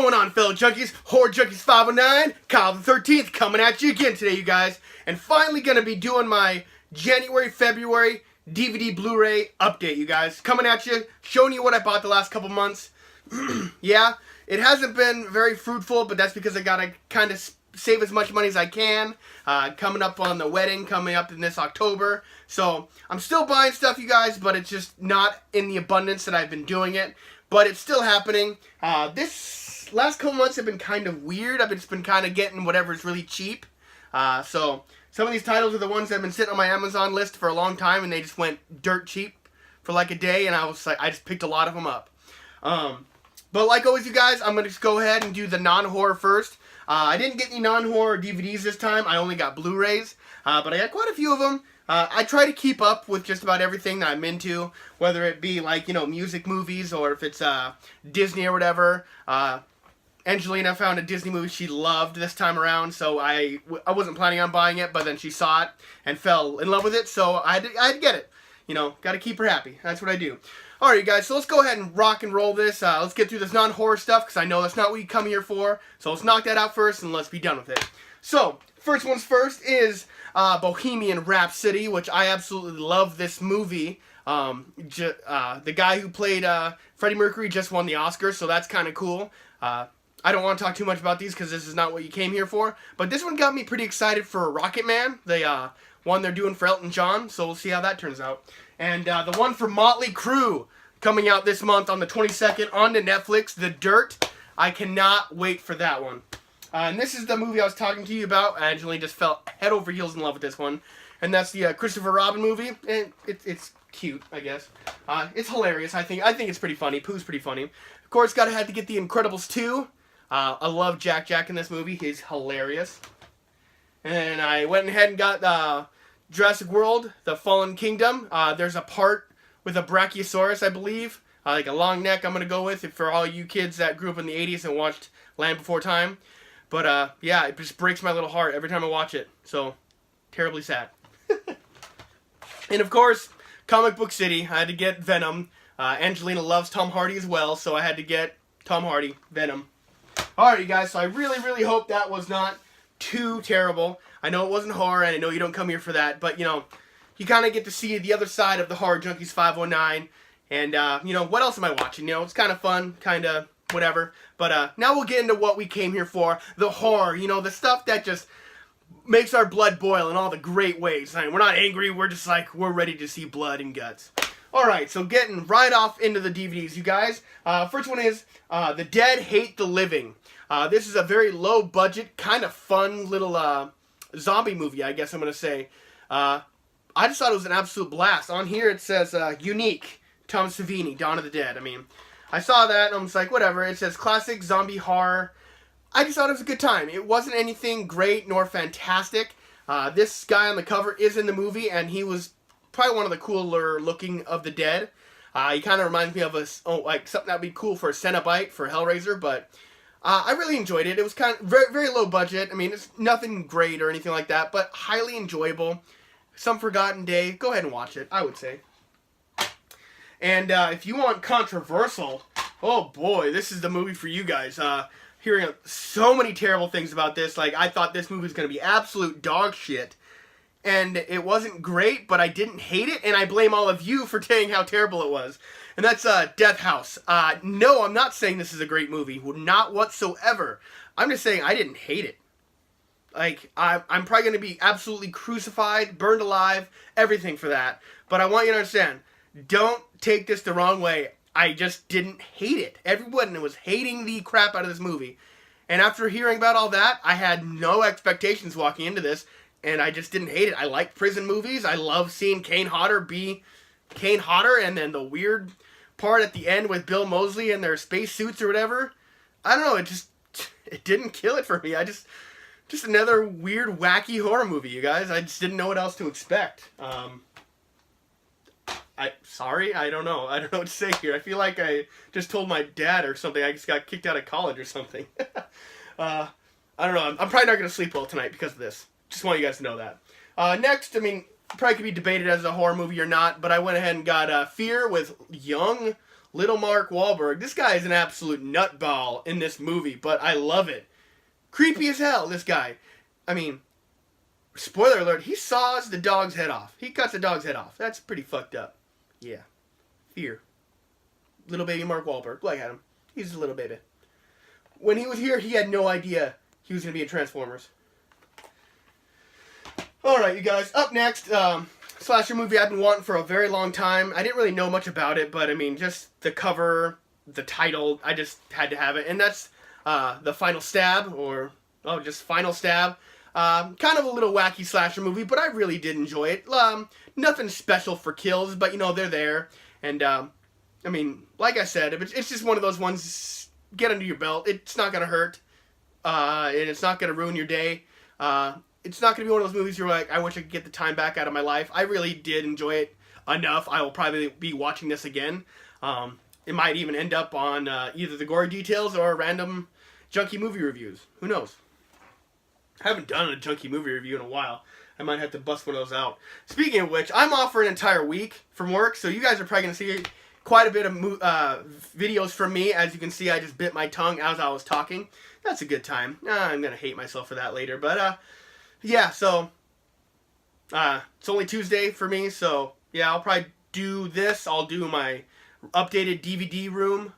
going on, fellow junkies? Horror Junkies 509, Kyle the 13th coming at you again today, you guys. And finally going to be doing my January, February DVD Blu-ray update, you guys. Coming at you, showing you what I bought the last couple months. Yeah, it hasn't been very fruitful, but that's because I got to kind of save as much money as I can. Coming up on the wedding, coming up in this October. So, I'm still buying stuff, you guys, but it's just not in the abundance that I've been doing it. But it's still happening. This last couple months have been kind of weird. I've just been kind of getting whatever's really cheap. So some of these titles are the ones that have been sitting on my Amazon list for a long time, and they just went dirt cheap for like a day, and I just picked a lot of them up. But like always, you guys, I'm gonna just go ahead and do the non-horror first. I didn't get any non-horror DVDs this time. I only got Blu-rays, but I got quite a few of them. I try to keep up with just about everything that I'm into, whether it be like, you know, music movies or if it's Disney or whatever. Angelina found a Disney movie she loved this time around, so I wasn't planning on buying it, but then she saw it and fell in love with it, so I had to get it. You know, got to keep her happy. That's what I do. Alright, you guys, so let's go ahead and rock and roll this. Let's get through this non-horror stuff, because I know that's not what you come here for. So let's knock that out first, and let's be done with it. So, first one's first is Bohemian Rhapsody, which I absolutely love this movie. The guy who played Freddie Mercury just won the Oscar, so that's kind of cool. I don't want to talk too much about these because this is not what you came here for. But this one got me pretty excited for Rocket Man, the one they're doing for Elton John, so we'll see how that turns out. And the one for Motley Crue, coming out this month on the 22nd on to Netflix, The Dirt. I cannot wait for that one. And this is the movie I was talking to you about. I actually just fell head over heels in love with this one. And that's the Christopher Robin movie. And it's cute, I guess. It's hilarious. I think it's pretty funny. Pooh's pretty funny. Of course, had to get The Incredibles 2. I love Jack in this movie. He's hilarious. And I went ahead and got Jurassic World, The Fallen Kingdom. There's a part with a Brachiosaurus, I believe. Like a long neck I'm going to go with for all you kids that grew up in the 80s and watched Land Before Time. But, yeah, it just breaks my little heart every time I watch it. So, terribly sad. And, of course, Comic Book City. I had to get Venom. Angelina loves Tom Hardy as well, so I had to get Tom Hardy, Venom. Alright, you guys, so I really, really hope that was not too terrible. I know it wasn't horror, and I know you don't come here for that, but, you know, you kind of get to see the other side of the Horror Junkies 509. And, you know, what else am I watching? You know, it's kind of fun, kind of whatever. But now we'll get into what we came here for. The horror, you know, the stuff that just makes our blood boil in all the great ways. I mean, we're not angry, we're just like, we're ready to see blood and guts. Alright, so getting right off into the DVDs, you guys. First one is The Dead Hate the Living. This is a very low budget, kind of fun little zombie movie, I guess I'm going to say. I just thought it was an absolute blast. On here it says, unique, Tom Savini, Dawn of the Dead. I mean, I saw that and I was like, whatever. It says classic zombie horror. I just thought it was a good time. It wasn't anything great nor fantastic. This guy on the cover is in the movie, and he was probably one of the cooler looking of the dead. He kind of reminds me of like something that would be cool for a Cenobite for Hellraiser, but I really enjoyed it. It was kind of very, very low budget. I mean, it's nothing great or anything like that, but highly enjoyable. Some forgotten day. Go ahead and watch it, I would say. And if you want controversial, oh boy, this is the movie for you guys. Hearing so many terrible things about this. Like, I thought this movie was going to be absolute dog shit. And it wasn't great, but I didn't hate it. And I blame all of you for saying how terrible it was. And that's Death House. No, I'm not saying this is a great movie. Not whatsoever. I'm just saying I didn't hate it. Like, I'm probably going to be absolutely crucified, burned alive, everything for that. But I want you to understand, don't take this the wrong way. I just didn't hate it. Everyone was hating the crap out of this movie. And after hearing about all that, I had no expectations walking into this, and I just didn't hate it. I like prison movies. I love seeing Kane Hodder be Kane Hodder, and then the weird part at the end with Bill Moseley and their space suits or whatever. I don't know, it didn't kill it for me. Just another weird, wacky horror movie, you guys. I just didn't know what else to expect. Sorry, I don't know. I don't know what to say here. I feel like I just told my dad or something. I just got kicked out of college or something. I don't know. I'm probably not going to sleep well tonight because of this. Just want you guys to know that. Next, I mean, probably could be debated as a horror movie or not, but I went ahead and got Fear with young Little Mark Wahlberg. This guy is an absolute nutball in this movie, but I love it. Creepy as hell, this guy. I mean, spoiler alert, he saws the dog's head off. He cuts the dog's head off. That's pretty fucked up. Yeah. Fear. Little baby Mark Wahlberg. Look at him. He's a little baby. When he was here, he had no idea he was going to be in Transformers. Alright, you guys. Up next, slasher movie I've been wanting for a very long time. I didn't really know much about it, but I mean, just the cover, the title, I just had to have it. And that's The Final Stab, or, just Final Stab. Kind of a little wacky slasher movie, but I really did enjoy it. Nothing special for kills, but, you know, they're there. And, I mean, like I said, it's just one of those ones, get under your belt. It's not going to hurt, and it's not going to ruin your day. It's not going to be one of those movies you're like, I wish I could get the time back out of my life. I really did enjoy it enough. I will probably be watching this again. It might even end up on either the gory details or random junky movie reviews. Who knows? I haven't done a junky movie review in a while. I might have to bust one of those out. Speaking of which, I'm off for an entire week from work, so you guys are probably going to see quite a bit of videos from me. As you can see, I just bit my tongue as I was talking. That's a good time. I'm going to hate myself for that later, but yeah, so it's only Tuesday for me, so yeah, I'll probably do this. I'll do my updated DVD room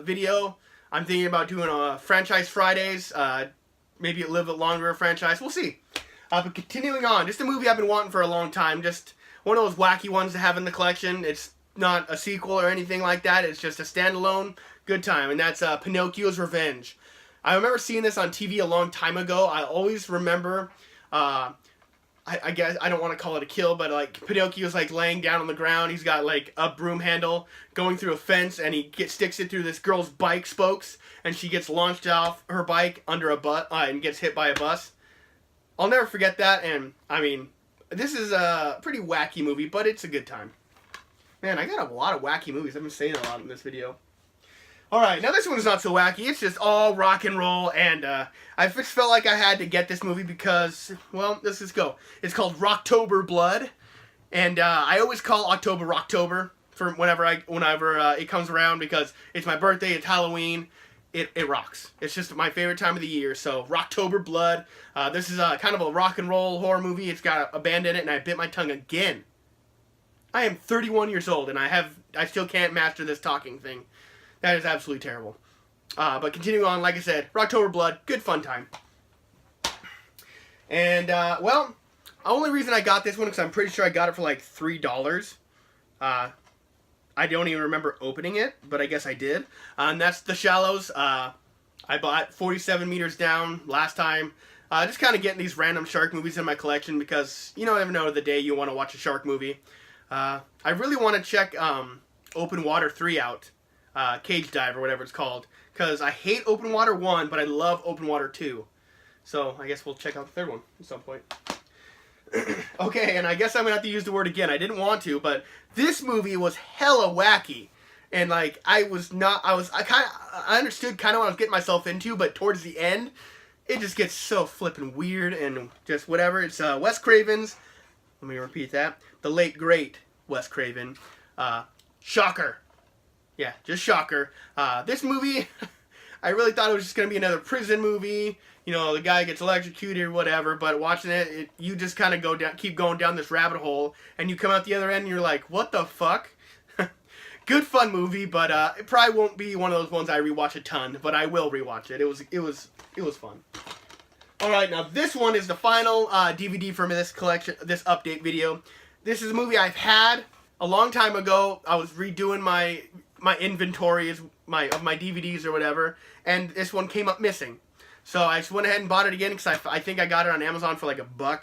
video. I'm thinking about doing a Franchise Fridays, maybe a little bit longer franchise. We'll see. But continuing on, just a movie I've been wanting for a long time. Just one of those wacky ones to have in the collection. It's not a sequel or anything like that. It's just a standalone good time, and that's Pinocchio's Revenge. I remember seeing this on TV a long time ago. I always remember, I guess, I don't want to call it a kill, but like Pinocchio's like laying down on the ground. He's got like a broom handle going through a fence, and he sticks it through this girl's bike spokes, and she gets launched off her bike under a bus and gets hit by a bus. I'll never forget that, and I mean, this is a pretty wacky movie, but it's a good time. Man, I got a lot of wacky movies. I've been saying a lot in this video. Alright, now this one's not so wacky. It's just all rock and roll, and I just felt like I had to get this movie because, well, let's just go. It's called Rocktober Blood, and I always call October Rocktober for whenever it comes around because it's my birthday, it's Halloween. It rocks. It's just my favorite time of the year. So, Rocktober Blood. This is kind of a rock and roll horror movie. It's got a band in it, and I bit my tongue again. I am 31 years old, and I still can't master this talking thing. That is absolutely terrible. But continuing on, like I said, Rocktober Blood, good fun time. And, well, the only reason I got this one is I'm pretty sure I got it for like $3. I don't even remember opening it, but I guess I did. And that's The Shallows. I bought 47 Meters Down last time. Just kind of getting these random shark movies in my collection because you don't ever know the day you want to watch a shark movie. I really want to check Open Water 3 out. Cage Dive or whatever it's called. Because I hate Open Water 1, but I love Open Water 2. So I guess we'll check out the third one at some point. Okay, and I guess I'm going to have to use the word again. I didn't want to, but this movie was hella wacky. And like, I understood kind of what I was getting myself into, but towards the end, it just gets so flippin' weird and just whatever. It's Wes Craven's, let me repeat that, the late great Wes Craven. Shocker. Yeah, just shocker. This movie, I really thought it was just going to be another prison movie. You know, the guy gets electrocuted or whatever, but watching it you just kind of keep going down this rabbit hole, and you come out the other end and you're like, what the fuck? Good fun movie, but it probably won't be one of those ones I rewatch a ton, but I will rewatch it. It was fun. Alright, now this one is the final DVD from this collection, this update video. This is a movie I've had a long time ago. I was redoing my inventory of my DVDs or whatever, and this one came up missing. So I just went ahead and bought it again because I think I got it on Amazon for like $1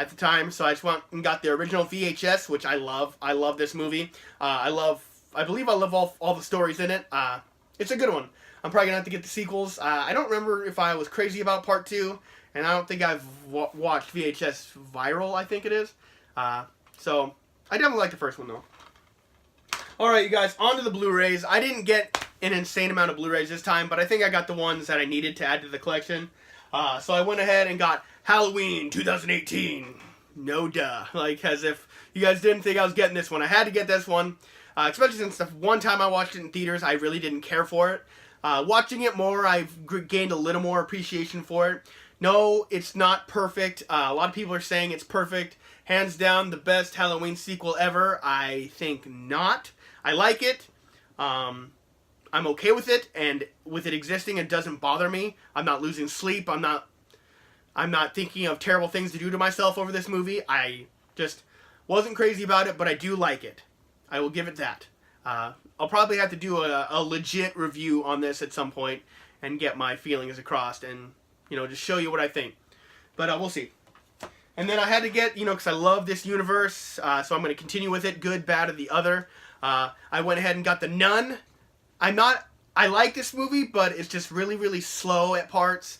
at the time. So I just went and got the original VHS, which I love. I love this movie. I believe I love all the stories in it. It's a good one. I'm probably going to have to get the sequels. I don't remember if I was crazy about Part 2, and I don't think I've watched VHS Viral, I think it is. So I definitely like the first one, though. Alright, you guys, on to the Blu-rays. I didn't get an insane amount of Blu-rays this time, but I think I got the ones that I needed to add to the collection. So I went ahead and got Halloween 2018. No duh. Like, as if you guys didn't think I was getting this one. I had to get this one. Especially since the one time I watched it in theaters, I really didn't care for it. Watching it more, I've gained a little more appreciation for it. No, it's not perfect. A lot of people are saying it's perfect. Hands down, the best Halloween sequel ever. I think not. I like it. I'm okay with it, and with it existing, it doesn't bother me. I'm not losing sleep. I'm not thinking of terrible things to do to myself over this movie. I just wasn't crazy about it, but I do like it. I will give it that. I'll probably have to do a legit review on this at some point and get my feelings across and, just show you what I think. But we'll see. And then I had to get, because I love this universe, so I'm going to continue with it, good, bad, or the other. I went ahead and got The Nun. I like this movie, but it's just really, really slow at parts.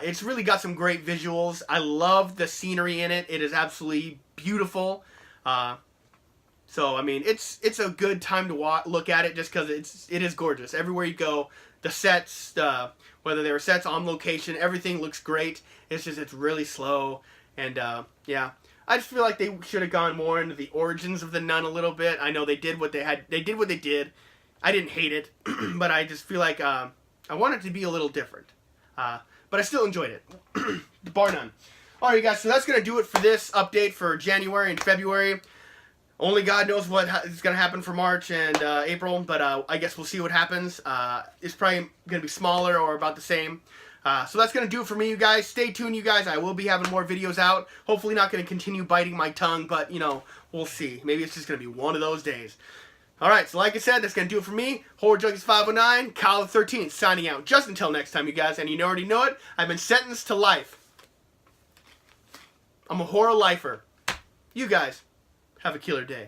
It's really got some great visuals. I love the scenery in it. It is absolutely beautiful. So, I mean, it's a good time to look at it just because it is gorgeous. Everywhere you go, the sets, whether they were sets on location, everything looks great. It's really slow. And, yeah, I just feel like they should have gone more into the origins of the nun a little bit. I know they did what they did. I didn't hate it, but I just feel like I want it to be a little different. But I still enjoyed it, bar none. Alright, guys, so that's going to do it for this update for January and February. Only God knows what is going to happen for March and April, but I guess we'll see what happens. It's probably going to be smaller or about the same. So that's going to do it for me, you guys. Stay tuned, you guys. I will be having more videos out. Hopefully not going to continue biting my tongue, but, we'll see. Maybe it's just going to be one of those days. Alright, so like I said, that's going to do it for me. Horror Junkies 509, Kyle the 13th, signing out. Just until next time, you guys. And you already know it, I've been sentenced to life. I'm a horror lifer. You guys, have a killer day.